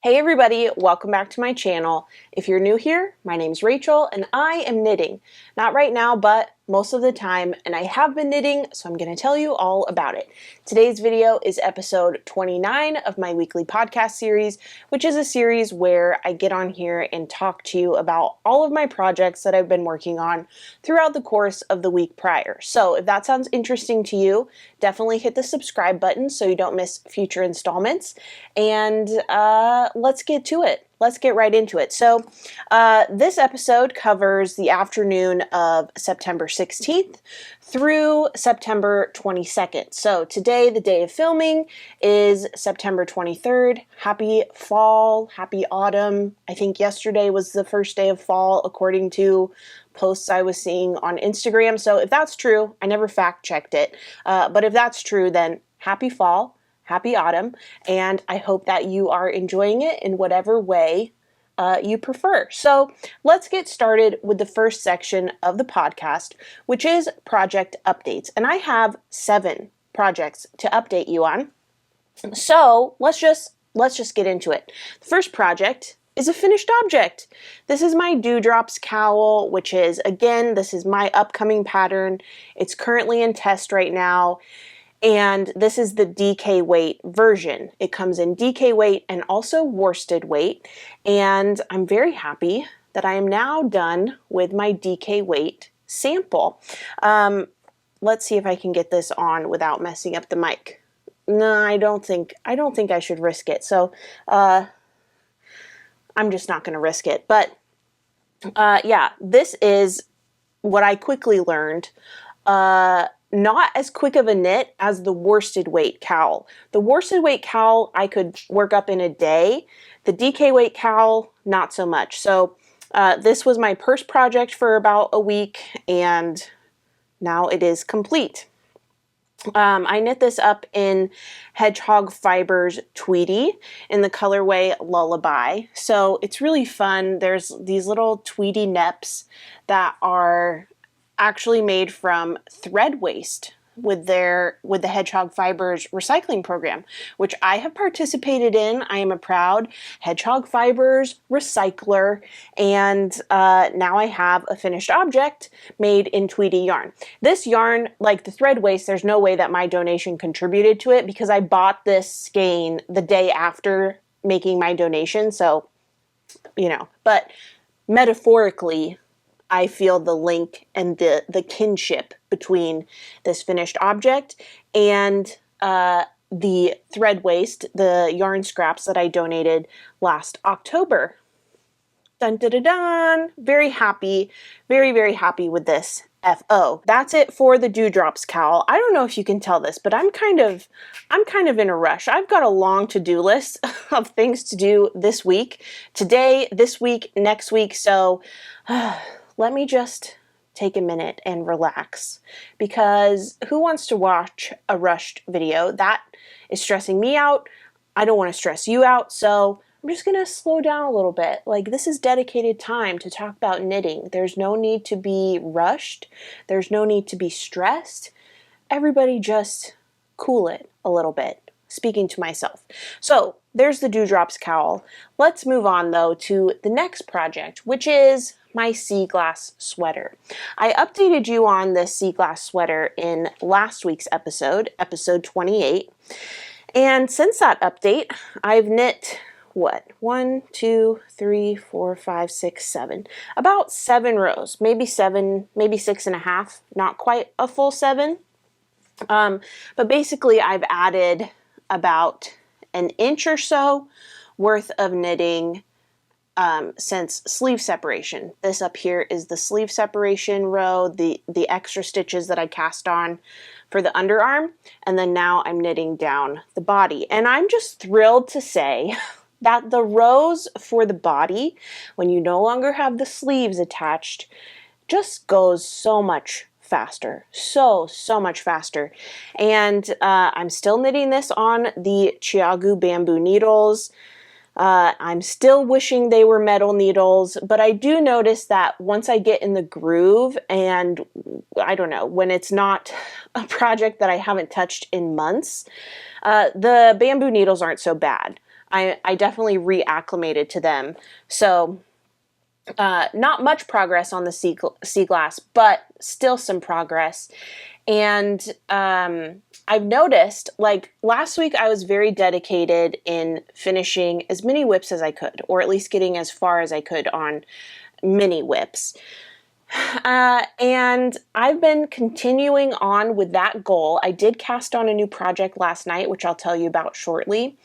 Hey everybody, welcome back to my channel. If you're new here, my name's Rachel and I am knitting. Not right now, but most of the time, and I have been knitting, so I'm going to tell you all about it. Today's video is episode 29 of my weekly podcast series, which is a series where I get on here and talk to you about all of my projects that I've been working on throughout the course of the week prior. So if that sounds interesting to you, definitely hit the subscribe button so you don't miss future installments. And let's get to it. Let's get right into it. So this episode covers the afternoon of September 16th through September 22nd. So today, the day of filming, is September 23rd. Happy fall, happy autumn. I think yesterday was the first day of fall according to posts I was seeing on Instagram. So if that's true, I never fact checked it. But if that's true, then happy fall. Happy autumn, and I hope that you are enjoying it in whatever way you prefer. So let's get started with the first section of the podcast, which is project updates. And I have 7 projects to update you on. So let's just get into it. The first project is a finished object. This is my Dewdrops Cowl, which is, again, this is my upcoming pattern. It's currently in test right now. And this is the DK weight version. It comes in DK weight and also worsted weight. And I'm very happy that I am now done with my DK weight sample. Let's see if I can get this on without messing up the mic. No, I don't think I should risk it. So I'm just not going to risk it. But yeah, this is what I quickly learned. Not as quick of a knit as the worsted weight cowl. The worsted weight cowl I could work up in a day. The DK weight cowl, not so much. So this was my first project for about a week, and now it is complete. I knit this up in Hedgehog Fibres Tweedy in the colorway Lullaby. So it's really fun. There's these little Tweedy neps that are actually made from thread waste with the Hedgehog Fibres recycling program, which I have participated in. I am a proud Hedgehog Fibres recycler, and now I have a finished object made in Tweedy yarn. This yarn, like the thread waste, there's no way that my donation contributed to it because I bought this skein the day after making my donation, so, you know, but metaphorically, I feel the link and the kinship between this finished object and the thread waste, the yarn scraps that I donated last October. Dun dun dun dun! Very happy, very, very happy with this FO. That's it for the Dewdrops Cowl. I don't know if you can tell this, but I'm kind of in a rush. I've got a long to-do list of things to do this week. Today, this week, next week, so let me just take a minute and relax, because who wants to watch a rushed video? That is stressing me out. I don't want to stress you out, so I'm just gonna slow down a little bit. Like, this is dedicated time to talk about knitting. There's no need to be rushed. There's no need to be stressed. Everybody just cool it a little bit. Speaking to myself. So there's the Dewdrops Cowl. Let's move on though to the next project, which is my Seaglass Sweater. I updated you on this Seaglass Sweater in last week's episode, episode 28. And since that update, I've knit, what, 1, 2, 3, 4, 5, 6, 7. About 7 rows, maybe 7, maybe 6.5, not quite a full 7. But basically I've added about an inch or so worth of knitting since sleeve separation. This up here is the sleeve separation row, the extra stitches that I cast on for the underarm, and then now I'm knitting down the body. And I'm just thrilled to say that the rows for the body, when you no longer have the sleeves attached, just goes so much faster, so much faster. And I'm still knitting this on the Chiagu bamboo needles. I'm still wishing they were metal needles, but I do notice that once I get in the groove, and I don't know, when it's not a project that I haven't touched in months, the bamboo needles aren't so bad. I definitely reacclimated to them. So not much progress on the Seaglass, but still some progress. And I've noticed, like last week, I was very dedicated in finishing as many whips as I could, or at least getting as far as I could on mini whips. And I've been continuing on with that goal. I did cast on a new project last night, which I'll tell you about shortly.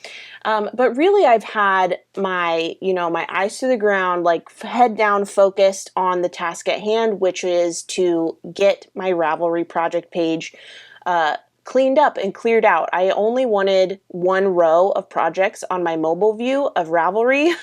But really I've had my, my eyes to the ground, like head down focused on the task at hand, which is to get my Ravelry project page cleaned up and cleared out. I only wanted one row of projects on my mobile view of Ravelry.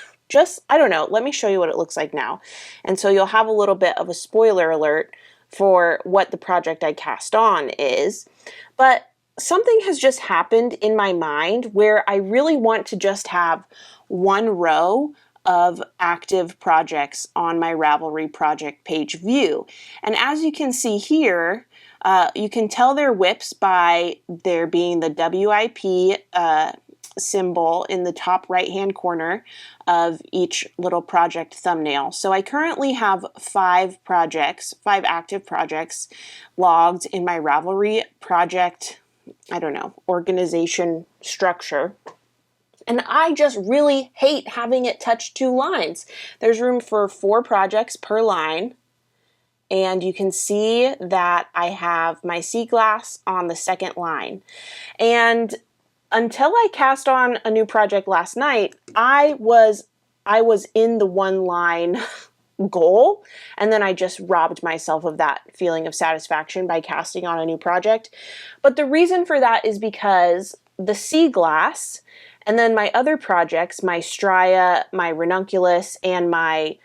I don't know, let me show you what it looks like now. And so you'll have a little bit of a spoiler alert for what the project I cast on is. But something has just happened in my mind where I really want to just have one row of active projects on my Ravelry project page view. And as you can see here, you can tell they're whips by there being the WIP symbol in the top right hand corner of each little project thumbnail. So I currently have 5 active projects logged in my Ravelry project, organization structure. And I just really hate having it touch 2 lines. There's room for 4 projects per line. And you can see that I have my Seaglass on the second line. And until I cast on a new project last night, I was in the 1 line goal, and then I just robbed myself of that feeling of satisfaction by casting on a new project. But the reason for that is because the Seaglass and then my other projects, my Straya, my Ranunculus, and my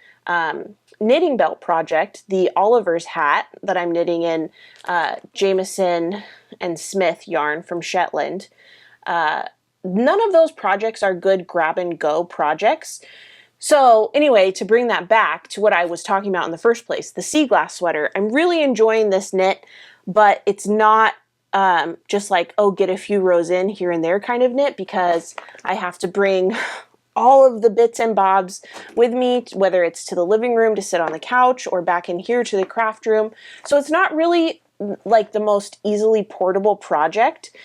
knitting belt project, the Oliver's hat that I'm knitting in Jameson and Smith yarn from Shetland, none of those projects are good grab and go projects. So anyway, to bring that back to what I was talking about in the first place, the Seaglass sweater, I'm really enjoying this knit, but it's not just like, oh, get a few rows in here and there kind of knit, because I have to bring all of the bits and bobs with me, whether it's to the living room to sit on the couch or back in here to the craft room. So it's not really like the most easily portable project.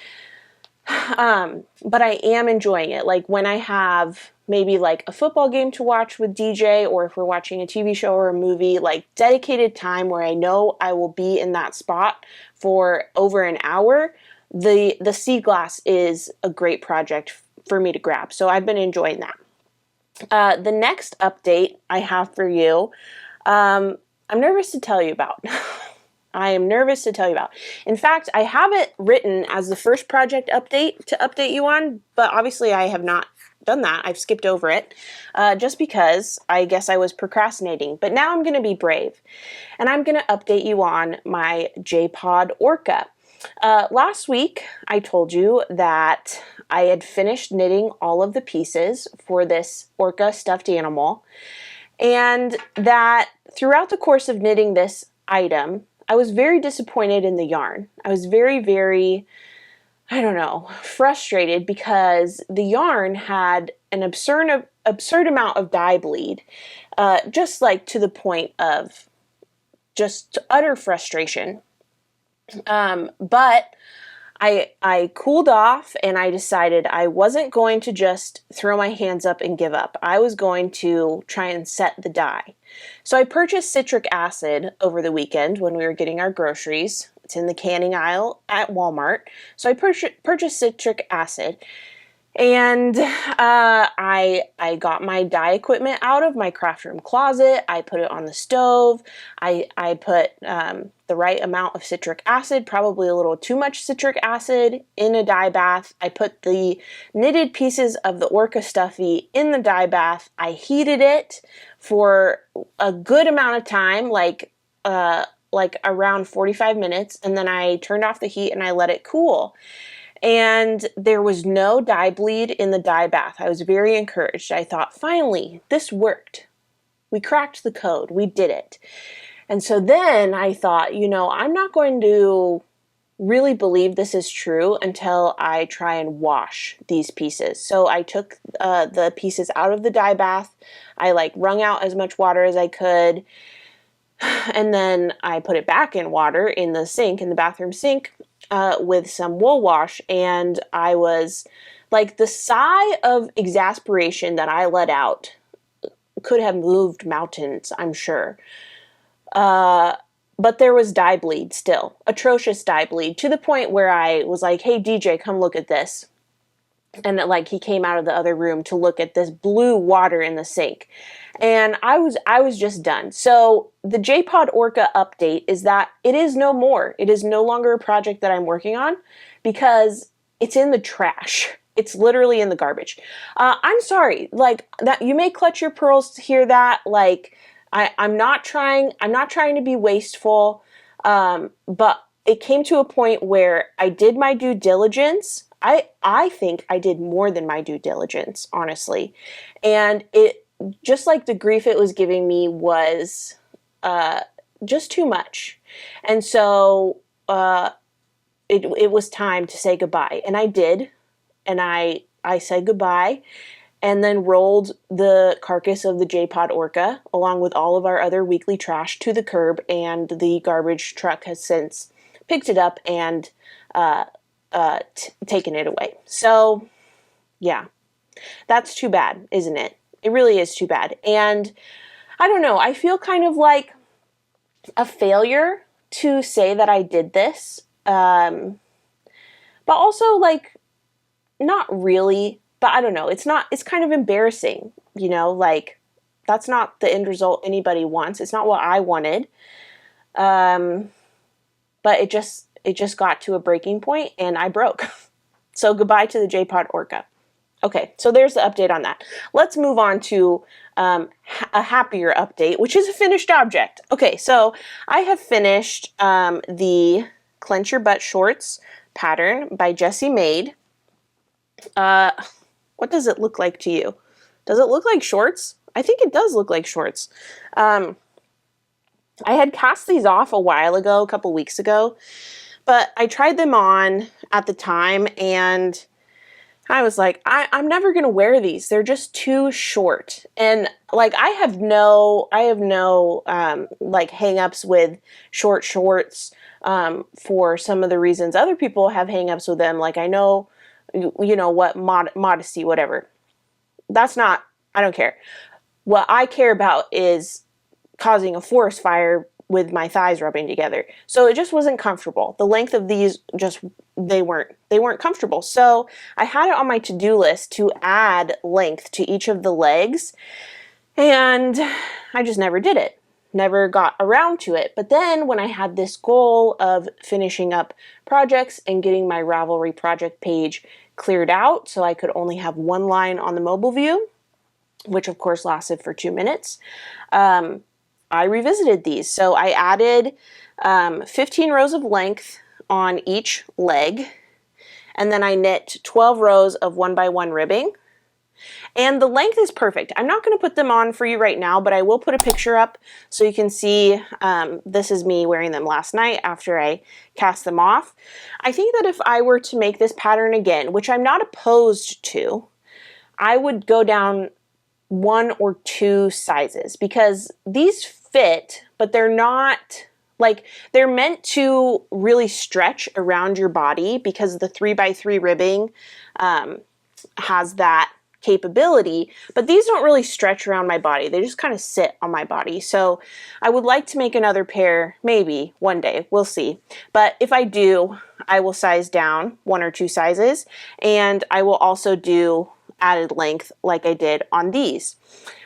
But I am enjoying it. Like when I have maybe like a football game to watch with DJ, or if we're watching a TV show or a movie, like dedicated time where I know I will be in that spot for over an hour, the Seaglass is a great project for me to grab. So I've been enjoying that. The next update I have for you, I'm nervous to tell you about. I am nervous to tell you about. In fact, I have it written as the first project update to update you on, but obviously I have not done that. I've skipped over it just because I guess I was procrastinating. But now I'm going to be brave, and I'm going to update you on my J-Pod Orca. Last week, I told you that I had finished knitting all of the pieces for this Orca stuffed animal, and that throughout the course of knitting this item, I was very disappointed in the yarn. I was very, very, frustrated because the yarn had an absurd amount of dye bleed, just like to the point of just utter frustration. But I cooled off, and I decided I wasn't going to just throw my hands up and give up. I was going to try and set the dye. So I purchased citric acid over the weekend when we were getting our groceries. It's in the canning aisle at Walmart. So I purchased citric acid. And I got my dye equipment out of my craft room closet. I put it on the stove. I put the right amount of citric acid, probably a little too much citric acid, in a dye bath. I put the knitted pieces of the Orca stuffy in the dye bath. I heated it for a good amount of time, like around 45 minutes, and then I turned off the heat and I let it cool. And there was no dye bleed in the dye bath. I was very encouraged. I thought, finally, this worked. We cracked the code. We did it. And so then I thought, I'm not going to really believe this is true until I try and wash these pieces. So I took the pieces out of the dye bath. I like wrung out as much water as I could, and then I put it back in water in the sink, in the bathroom sink, with some wool wash, and I was like, the sigh of exasperation that I let out could have moved mountains, I'm sure. But there was dye bleed still, atrocious dye bleed, to the point where I was like, hey, DJ, come look at this. And like, he came out of the other room to look at this blue water in the sink. And I was just done. So the J-Pod Orca update is that it is no more. It is no longer a project that I'm working on because it's in the trash. It's literally in the garbage. I'm sorry, like, that you may clutch your pearls to hear that. Like, I'm not trying to be wasteful, but it came to a point where I did my due diligence. I think I did more than my due diligence, honestly. And it, just like the grief it was giving me was just too much. And so it was time to say goodbye. And I did. And I said goodbye, and then rolled the carcass of the J-Pod Orca along with all of our other weekly trash to the curb, and the garbage truck has since picked it up and taken it away. So yeah, that's too bad, isn't it? It really is too bad. And I don't know, I feel kind of like a failure to say that I did this, but also like, not really, but I don't know. It's kind of embarrassing, you know, like, that's not the end result anybody wants. It's not what I wanted. But it just got to a breaking point and I broke. So goodbye to the J-Pod Orca. Okay, so there's the update on that. Let's move on to a happier update, which is a finished object. Okay, so I have finished the Clench Your Butt Shorts pattern by Jessie Maid. What does it look like to you? Does it look like shorts? I think it does look like shorts. I had cast these off a while ago, a couple weeks ago, but I tried them on at the time and I was like, I'm never going to wear these. They're just too short. And like, I have no like hang-ups with short shorts, for some of the reasons other people have hang-ups with them. Like, I know, you know what, modesty, whatever. That's not, I don't care. What I care about is causing a forest fire with my thighs rubbing together. So it just wasn't comfortable. The length of these they weren't comfortable. So I had it on my to-do list to add length to each of the legs, and I just never did it. Never got around to it. But then when I had this goal of finishing up projects and getting my Ravelry project page cleared out so I could only have one line on the mobile view, which of course lasted for 2 minutes, I revisited these. So I added 15 rows of length on each leg, and then I knit 12 rows of 1x1 ribbing. And the length is perfect. I'm not going to put them on for you right now, but I will put a picture up so you can see. This is me wearing them last night after I cast them off. I think that if I were to make this pattern again, which I'm not opposed to, I would go down 1 or 2 sizes, because these fit, but they're not, like, they're meant to really stretch around your body because the 3x3 ribbing has that capability, but these don't really stretch around my body. They just kind of sit on my body. So I would like to make another pair, maybe one day, we'll see. But if I do, I will size down 1 or 2 sizes, and I will also do added length like I did on these.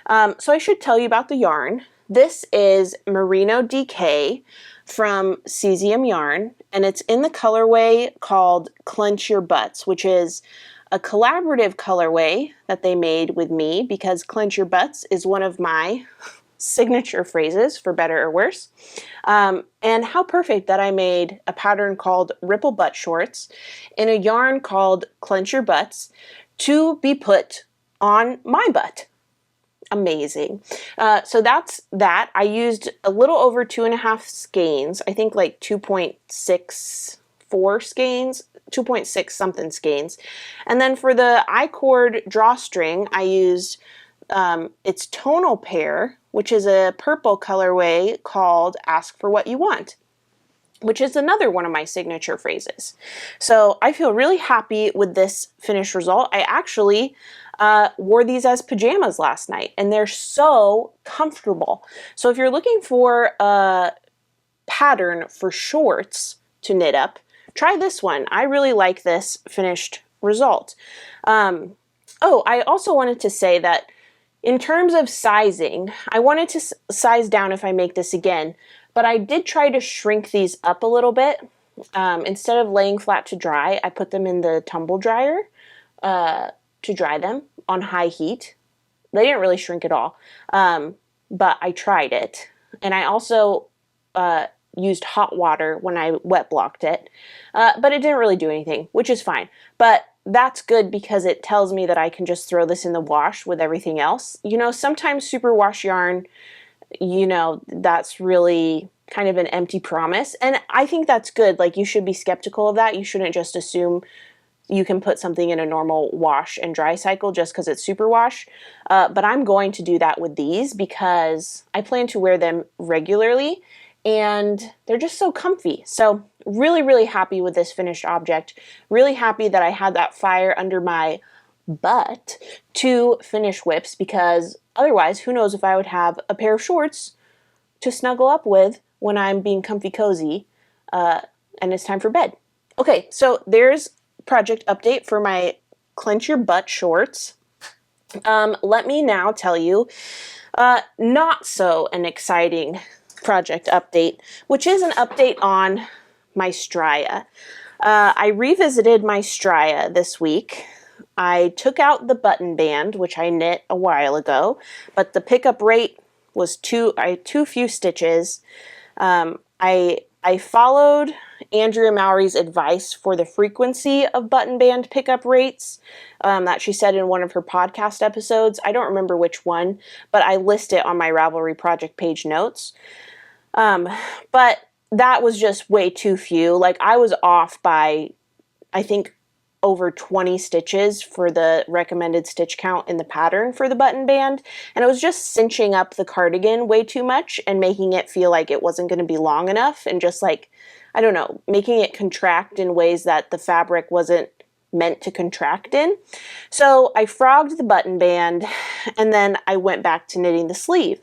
So I should tell you about the yarn. This is Merino DK from Cesium Yarn, and it's in the colorway called Clench Your Butts, which is a collaborative colorway that they made with me because clench your butts is one of my signature phrases, for better or worse. And how perfect that I made a pattern called Ripple Butt Shorts in a yarn called Clench Your Butts to be put on my butt. Amazing. So that's that. I used a little over 2.5 skeins, I think like 2.65 2.4 skeins, 2.6 something skeins. And then for the I-cord drawstring, I used its tonal pair, which is a purple colorway called Ask for What You Want, which is another one of my signature phrases. So I feel really happy with this finished result. I actually wore these as pajamas last night, and they're so comfortable. So if you're looking for a pattern for shorts to knit up, try this one. I really like this finished result. Oh, I also wanted to say that in terms of sizing, I wanted to size down if I make this again, but I did try to shrink these up a little bit. Instead of laying flat to dry, I put them in the tumble dryer to dry them on high heat. They didn't really shrink at all, but I tried it. And I also used hot water when I wet blocked it, but it didn't really do anything, which is fine. But that's good because it tells me that I can just throw this in the wash with everything else. You know, sometimes superwash yarn, you know, that's really kind of an empty promise. And I think that's good. Like, you should be skeptical of that. You shouldn't just assume you can put something in a normal wash and dry cycle just because it's superwash. But I'm going to do that with these because I plan to wear them regularly and they're just so comfy. So really, really happy with this finished object. Really happy that I had that fire under my butt to finish whips, because otherwise, who knows if I would have a pair of shorts to snuggle up with when I'm being comfy cozy and it's time for bed. Okay, so there's project update for my Clench Your Butt shorts. Let me now tell you not so an exciting project update, which is an update on my Strya. I revisited my Strya this week. I took out the button band, which I knit a while ago, but the pickup rate was too few stitches. I followed Andrea Mowry's advice for the frequency of button band pickup rates that she said in one of her podcast episodes. I don't remember which one, but I list it on my Ravelry project page notes. But that was just way too few. Like, I was off by, I think, over 20 stitches for the recommended stitch count in the pattern for the button band, and it was just cinching up the cardigan way too much and making it feel like it wasn't going to be long enough, and just, like, I don't know, making it contract in ways that the fabric wasn't meant to contract in. So I frogged the button band, and then I went back to knitting the sleeve.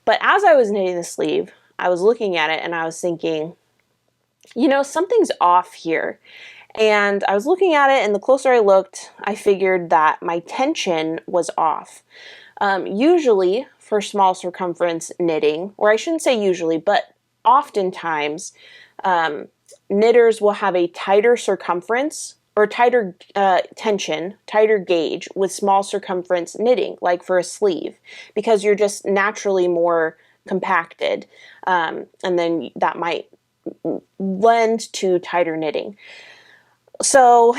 But as I was knitting the sleeve, I was looking at it and I was thinking, you know, something's off here. And I was looking at it, and the closer I looked, I figured that my tension was off. Usually for small circumference knitting, or I shouldn't say usually, but oftentimes knitters will have a tighter circumference or tighter tension, tighter gauge with small circumference knitting, like for a sleeve, because you're just naturally more compacted, and then that might lend to tighter knitting. So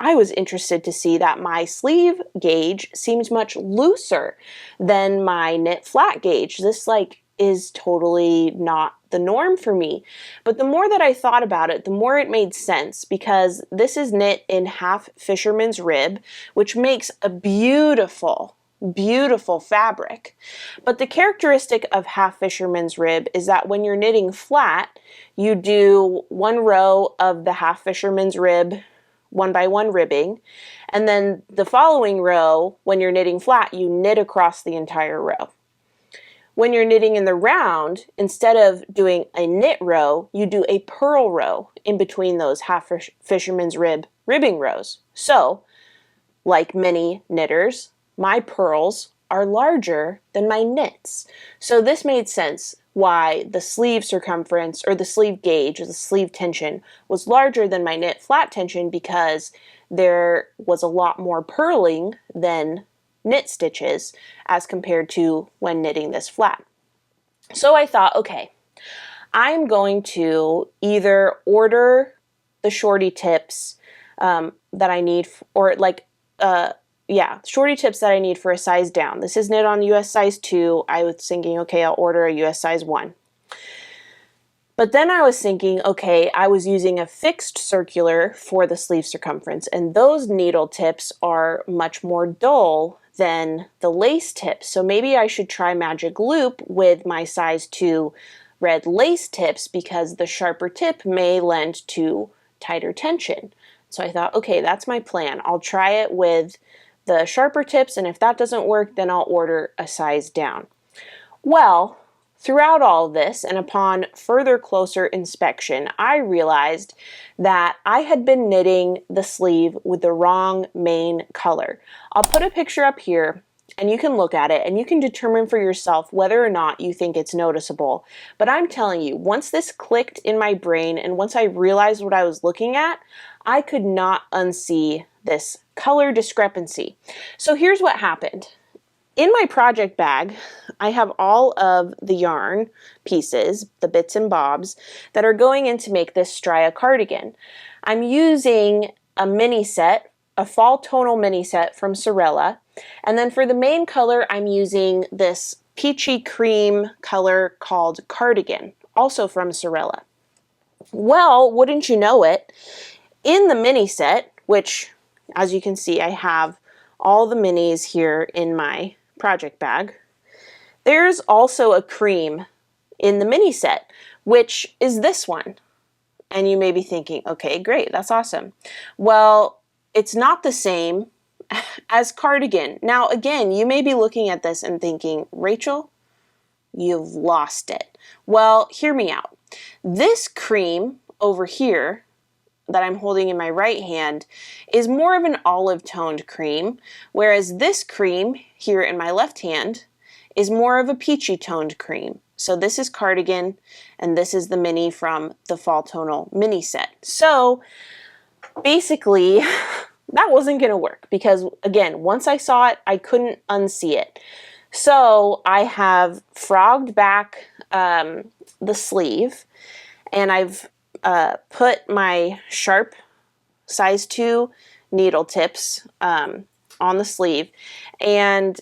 I was interested to see that my sleeve gauge seems much looser than my knit flat gauge. This, like, is totally not the norm for me. But the more that I thought about it, the more it made sense, because this is knit in half fisherman's rib, which makes a beautiful, beautiful fabric. But the characteristic of half fisherman's rib is that when you're knitting flat, you do one row of the half fisherman's rib, 1x1 ribbing, and then the following row, when you're knitting flat, you knit across the entire row. When you're knitting in the round, instead of doing a knit row, you do a purl row in between those half fisherman's rib ribbing rows. So, like many knitters, my purls are larger than my knits. So this made sense why the sleeve circumference, or the sleeve gauge, or the sleeve tension was larger than my knit flat tension, because there was a lot more purling than knit stitches as compared to when knitting this flat. So I thought, okay, I'm going to either order the shorty tips that I need, or like, shorty tips that I need for a size down. This is knit on US size 2. I was thinking, okay, I'll order a US size 1. But then I was thinking, okay, I was using a fixed circular for the sleeve circumference, and those needle tips are much more dull than the lace tips. So maybe I should try magic loop with my size 2 red lace tips, because the sharper tip may lend to tighter tension. So I thought, okay, that's my plan. I'll try it with the sharper tips, and if that doesn't work, then I'll order a size down. Well, throughout all of this, and upon further closer inspection, I realized that I had been knitting the sleeve with the wrong main color. I'll put a picture up here and you can look at it and you can determine for yourself whether or not you think it's noticeable. But I'm telling you, once this clicked in my brain and once I realized what I was looking at, I could not unsee this color discrepancy. So here's what happened. In my project bag, I have all of the yarn pieces, the bits and bobs, that are going in to make this Stria cardigan. I'm using a mini set, a fall tonal mini set from Sorella, and then for the main color, I'm using this peachy cream color called Cardigan, also from Sorella. Well, wouldn't you know it, in the mini set, which, as you can see, I have all the minis here in my project bag, there's also a cream in the mini set, which is this one. And you may be thinking, okay, great, that's awesome. Well, it's not the same as cardigan. Now, again, you may be looking at this and thinking, Rachel, you've lost it. Well, hear me out. This cream over here that I'm holding in my right hand is more of an olive toned cream, whereas this cream here in my left hand is more of a peachy toned cream. So this is cardigan and this is the mini from the fall tonal mini set. So basically that wasn't going to work because, again, once I saw it, I couldn't unsee it. So I have frogged back the sleeve, and I've put my sharp size 2 needle tips on the sleeve, and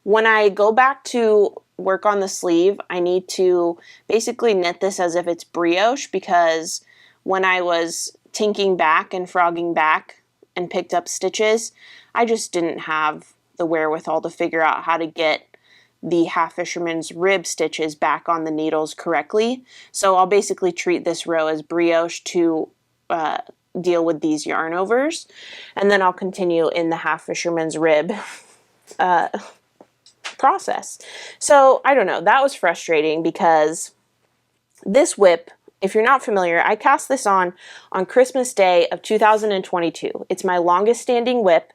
when I go back to work on the sleeve, I need to basically knit this as if it's brioche, because when I was tinking back and frogging back and picked up stitches, I just didn't have the wherewithal to figure out how to get the half fisherman's rib stitches back on the needles correctly. So I'll basically treat this row as brioche to deal with these yarn overs, and then I'll continue in the half fisherman's rib process. So I don't know, that was frustrating because this whip, if you're not familiar, I cast this on Christmas Day of 2022. It's my longest standing whip.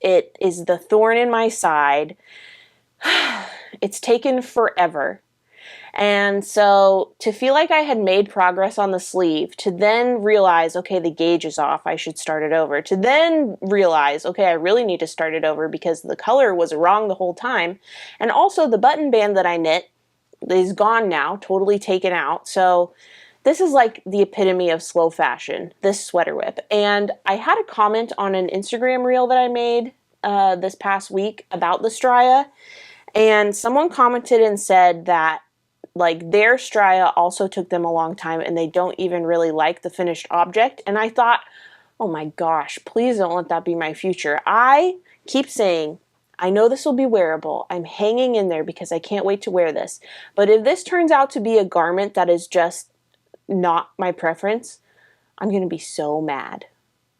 It is the thorn in my side. It's taken forever. And so to feel like I had made progress on the sleeve, to then realize, okay, the gauge is off, I should start it over, to then realize, okay, I really need to start it over because the color was wrong the whole time. And also the button band that I knit is gone now, totally taken out. So this is like the epitome of slow fashion, this sweater whip. And I had a comment on an Instagram reel that I made this past week about the Stria, and someone commented and said that like their Stria also took them a long time and they don't even really like the finished object. And I thought, oh my gosh, please don't let that be my future. I keep saying, I know this will be wearable. I'm hanging in there because I can't wait to wear this. But if this turns out to be a garment that is just not my preference, I'm going to be so mad.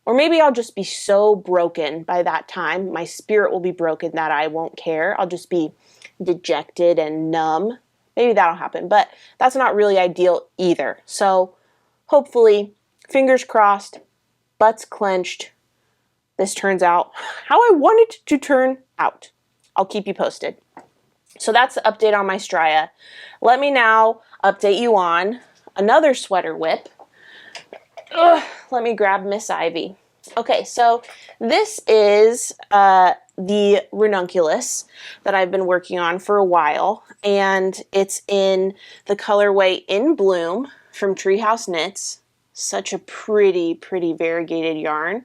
Or maybe I'll just be so broken by that time. My spirit will be broken that I won't care. I'll just be dejected and numb. Maybe that'll happen, but that's not really ideal either. So hopefully, fingers crossed, butts clenched, this turns out how I want it to turn out. I'll keep you posted. So that's the update on my Stria. Let me now update you on another sweater whip. Let me grab Miss Ivy. Okay, so this is the ranunculus that I've been working on for a while, and it's in the colorway In Bloom from Treehouse Knits. Such a pretty variegated yarn.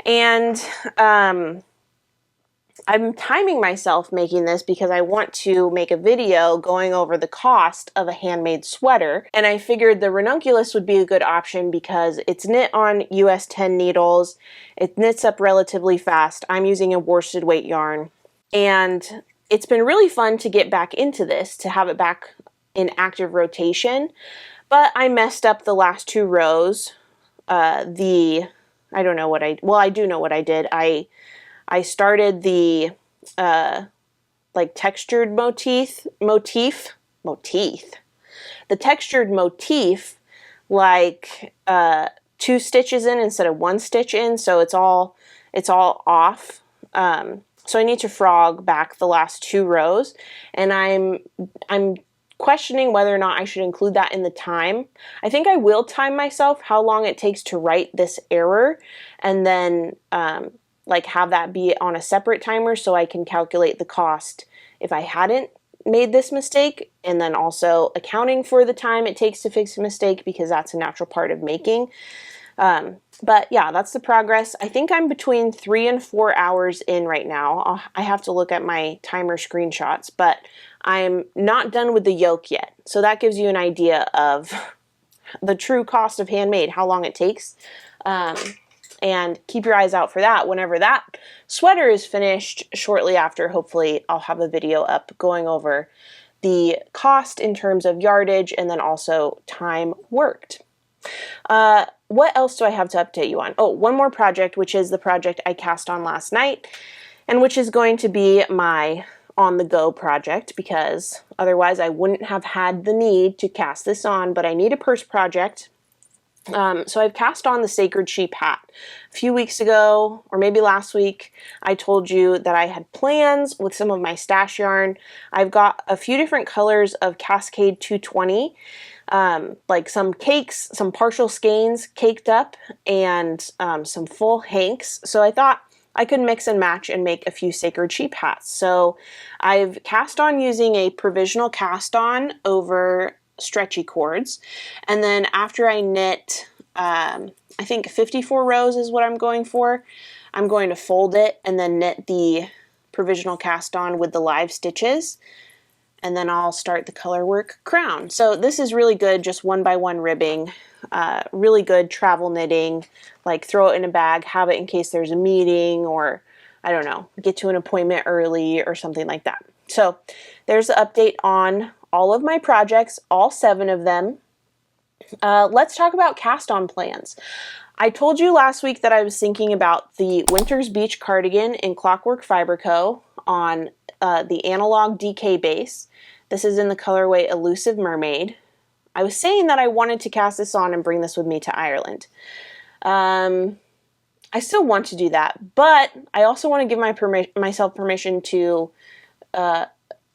And I'm timing myself making this because I want to make a video going over the cost of a handmade sweater, and I figured the ranunculus would be a good option because it's knit on US 10 needles, it knits up relatively fast. I'm using a worsted weight yarn, and it's been really fun to get back into this, to have it back in active rotation, but I messed up the last 2 rows. I don't know what I do know what I did. I started the like textured motif, the textured motif, like 2 stitches in instead of 1 stitch in, so it's all off. So I need to frog back the last 2 rows, and I'm questioning whether or not I should include that in the time. I think I will time myself how long it takes to write this error, and then like have that be on a separate timer so I can calculate the cost if I hadn't made this mistake, and then also accounting for the time it takes to fix a mistake, because that's a natural part of making. But yeah, that's the progress. I think I'm between 3 and 4 hours in right now. I have to look at my timer screenshots, but I'm not done with the yoke yet. So that gives you an idea of the true cost of handmade, how long it takes. And keep your eyes out for that. Whenever that sweater is finished, shortly after, hopefully I'll have a video up going over the cost in terms of yardage and then also time worked. What else do I have to update you on? Oh, one more project, which is the project I cast on last night, and which is going to be my on-the-go project, because otherwise I wouldn't have had the need to cast this on, but I need a purse project. So I've cast on the Sacred Sheep hat. A few weeks ago, or maybe last week, I told you that I had plans with some of my stash yarn. I've got a few different colors of Cascade 220, like some cakes, some partial skeins caked up, and some full hanks. So I thought I could mix and match and make a few Sacred Sheep hats. So I've cast on using a provisional cast on over stretchy cords, and then after I knit I think 54 rows is what I'm going for, I'm going to fold it and then knit the provisional cast on with the live stitches, and then I'll start the color work crown. So this is really good, just 1x1 ribbing, really good travel knitting, like throw it in a bag, have it in case there's a meeting, or I don't know, get to an appointment early or something like that. So there's the update on all of my projects, all 7 of them. Let's talk about cast on plans. I told you last week that I was thinking about the Winter's Beach cardigan in Clockwork Fiber Co. on the analog DK base. This is in the colorway Elusive Mermaid. I was saying that I wanted to cast this on and bring this with me to Ireland. I still want to do that, but I also want to give myself permission to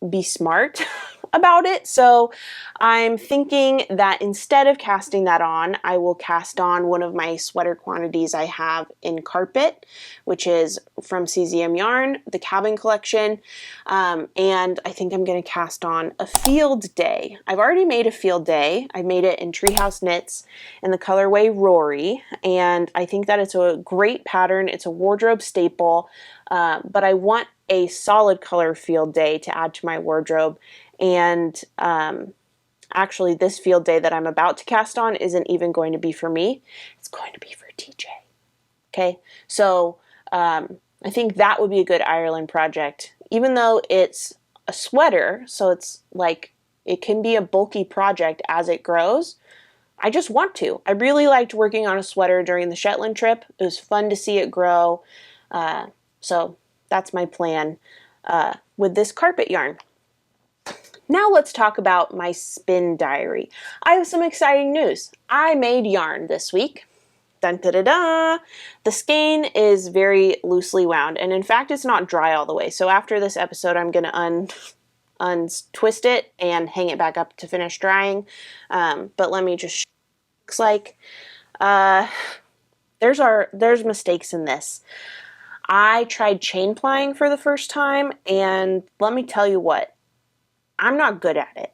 be smart about it. So I'm thinking that instead of casting that on, I will cast on one of my sweater quantities I have in carpet, which is from Cesium Yarn, the cabin collection. And I think I'm going to cast on a field day. I've already made a field day. I made it in Treehouse Knits in the colorway Rory, and I think that it's a great pattern. It's a wardrobe staple, but I want a solid color field day to add to my wardrobe. And actually this field day that I'm about to cast on isn't even going to be for me. It's going to be for TJ. Okay, so I think that would be a good Ireland project, even though it's a sweater, so it's like it can be a bulky project as it grows. I just want to. I really liked working on a sweater during the Shetland trip. It was fun to see it grow. So that's my plan with this carpet yarn. Now let's talk about my spin diary. I have some exciting news. I made yarn this week. Dun da da da! The skein is very loosely wound, and in fact it's not dry all the way. So after this episode I'm going to untwist it and hang it back up to finish drying. But let me just show what it looks like. There's mistakes in this. I tried chain plying for the first time, and let me tell you what, I'm not good at it.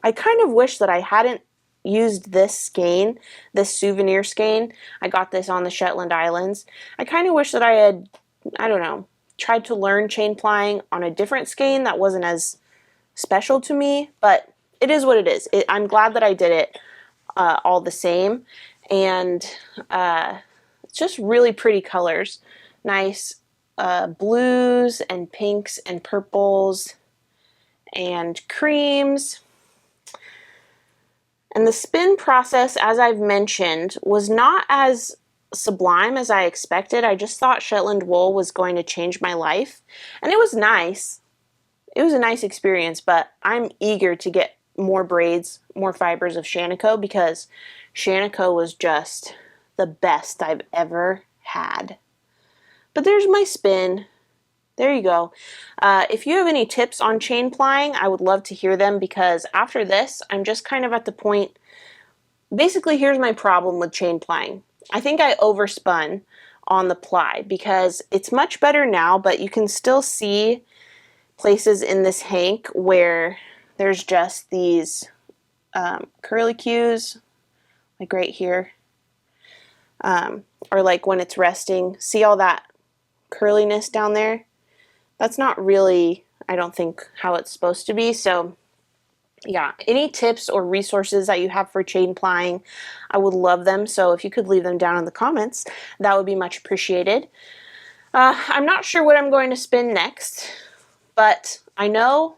I kind of wish that I hadn't used this skein, this souvenir skein. I got this on the Shetland Islands. I kind of wish that I had, I don't know, tried to learn chain plying on a different skein that wasn't as special to me, but it is what it is. I'm glad that I did it all the same, and it's just really pretty colors. Nice blues and pinks and purples and creams. And the spin process, as I've mentioned, was not as sublime as I expected. I just thought Shetland wool was going to change my life, and it was nice. It was a nice experience, but I'm eager to get more braids, more fibers of Shanico, because Shanico was just the best I've ever had. But there's my spin. There you go. If you have any tips on chain plying, I would love to hear them, because after this, I'm just kind of at the point, basically here's my problem with chain plying. I think I overspun on the ply, because it's much better now, but you can still see places in this hank where there's just these curlicues, like right here, or like when it's resting. See all that curliness down there? That's not really, I don't think, how it's supposed to be. So yeah, any tips or resources that you have for chain plying, I would love them. So if you could leave them down in the comments, that would be much appreciated. I'm not sure what I'm going to spin next, but I know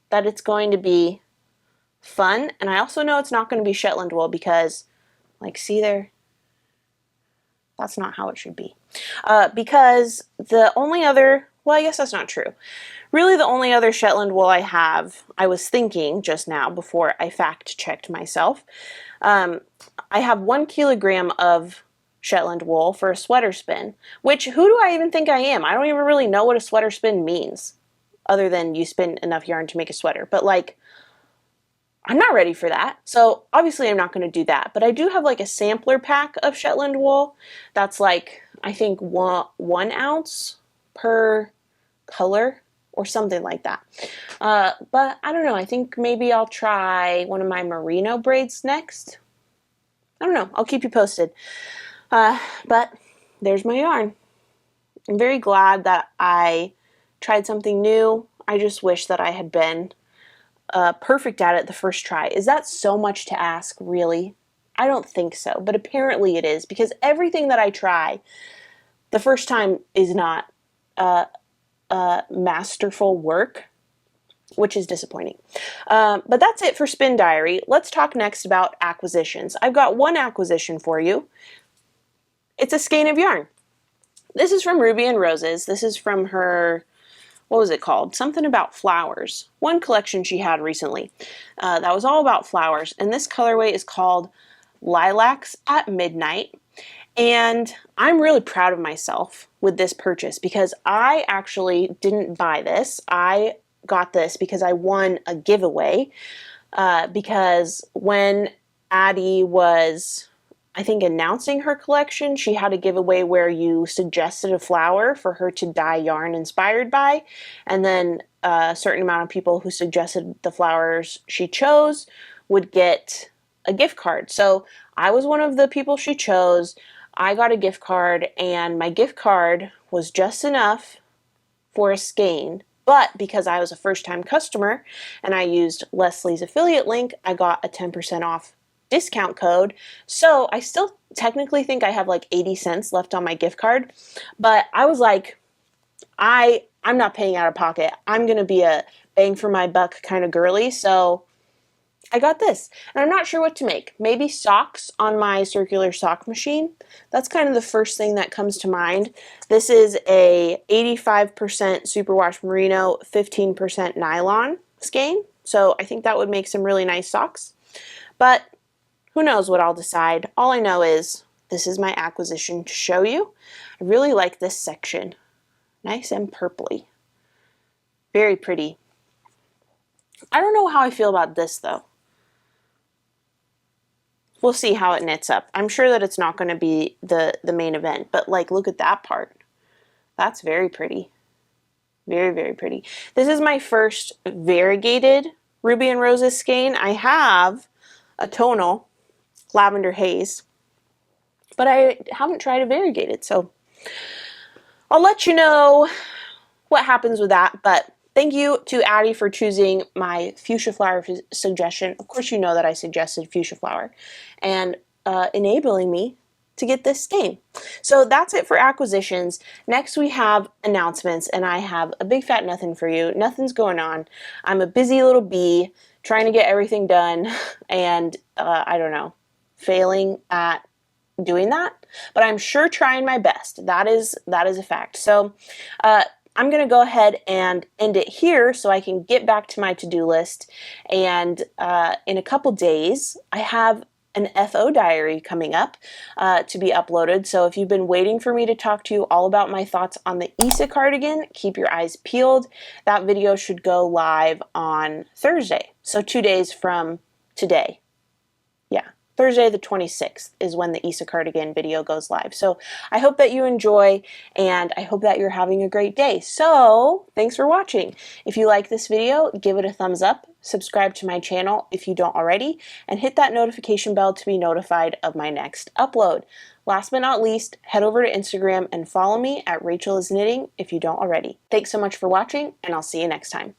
that it's going to be fun, and I also know it's not going to be Shetland wool, because, like, see there? That's not how it should be. Because the only other, well, I guess that's not true. Really, the only other Shetland wool I have, I was thinking just now before I fact-checked myself, I have 1 kilogram of Shetland wool for a sweater spin, which, who do I even think I am? I don't even really know what a sweater spin means, other than you spin enough yarn to make a sweater. But, like, I'm not ready for that. So obviously I'm not going to do that. But I do have like a sampler pack of Shetland wool that's like, I think 1 ounce per color or something like that. But I don't know. I think maybe I'll try one of my merino braids next. I don't know. I'll keep you posted. But there's my yarn. I'm very glad that I tried something new. I just wish that I had been perfect at it the first try. Is that so much to ask, really? I don't think so, but apparently it is, because everything that I try the first time is not masterful work, which is disappointing. But that's it for Spin Diary. Let's talk next about acquisitions. I've got one acquisition for you. It's a skein of yarn. This is from Ruby and Roses. This is from her, what was it called? Something about flowers. One collection she had recently that was all about flowers. And this colorway is called Lilacs at Midnight. And I'm really proud of myself with this purchase, because I actually didn't buy this. I got this because I won a giveaway. Because when Addie was, I think, announcing her collection, she had a giveaway where you suggested a flower for her to dye yarn inspired by, and then a certain amount of people who suggested the flowers she chose would get a gift card. So I was one of the people she chose. I got a gift card, and my gift card was just enough for a skein. But because I was a first-time customer and I used Leslie's affiliate link, I got a 10% off discount code. So I still technically think I have like 80 cents left on my gift card. But I was like, I'm not paying out of pocket. I'm going to be a bang for my buck kind of girly. So I got this. And I'm not sure what to make. Maybe socks on my circular sock machine. That's kind of the first thing that comes to mind. This is a 85% superwash merino, 15% nylon skein. So I think that would make some really nice socks. But who knows what I'll decide. All I know is this is my acquisition to show you. I really like this section. Nice and purpley. Very pretty. I don't know how I feel about this though. We'll see how it knits up. I'm sure that it's not going to be the main event, but like, look at that part. That's very pretty. Very, very pretty. This is my first variegated Ruby and Roses skein. I have a tonal, Lavender Haze, but I haven't tried a variegated, so I'll let you know what happens with that. But thank you to Addie for choosing my fuchsia flower suggestion. Of course, you know that I suggested fuchsia flower, and enabling me to get this skein. So that's it for acquisitions. Next we have announcements, and I have a big fat nothing for you. Nothing's going on. I'm a busy little bee trying to get everything done, and I don't know, failing at doing that, but I'm sure trying my best. That is a fact. So I'm going to go ahead and end it here so I can get back to my to-do list, and in a couple days I have an FO diary coming up to be uploaded. So if you've been waiting for me to talk to you all about my thoughts on the Issa cardigan, keep your eyes peeled. That video should go live on Thursday, so 2 days from today. Yeah, Thursday the 26th is when the Issa cardigan video goes live. So I hope that you enjoy, and I hope that you're having a great day. So thanks for watching. If you like this video, give it a thumbs up, subscribe to my channel if you don't already, and hit that notification bell to be notified of my next upload. Last but not least, head over to Instagram and follow me at Rachel is Knitting if you don't already. Thanks so much for watching, and I'll see you next time.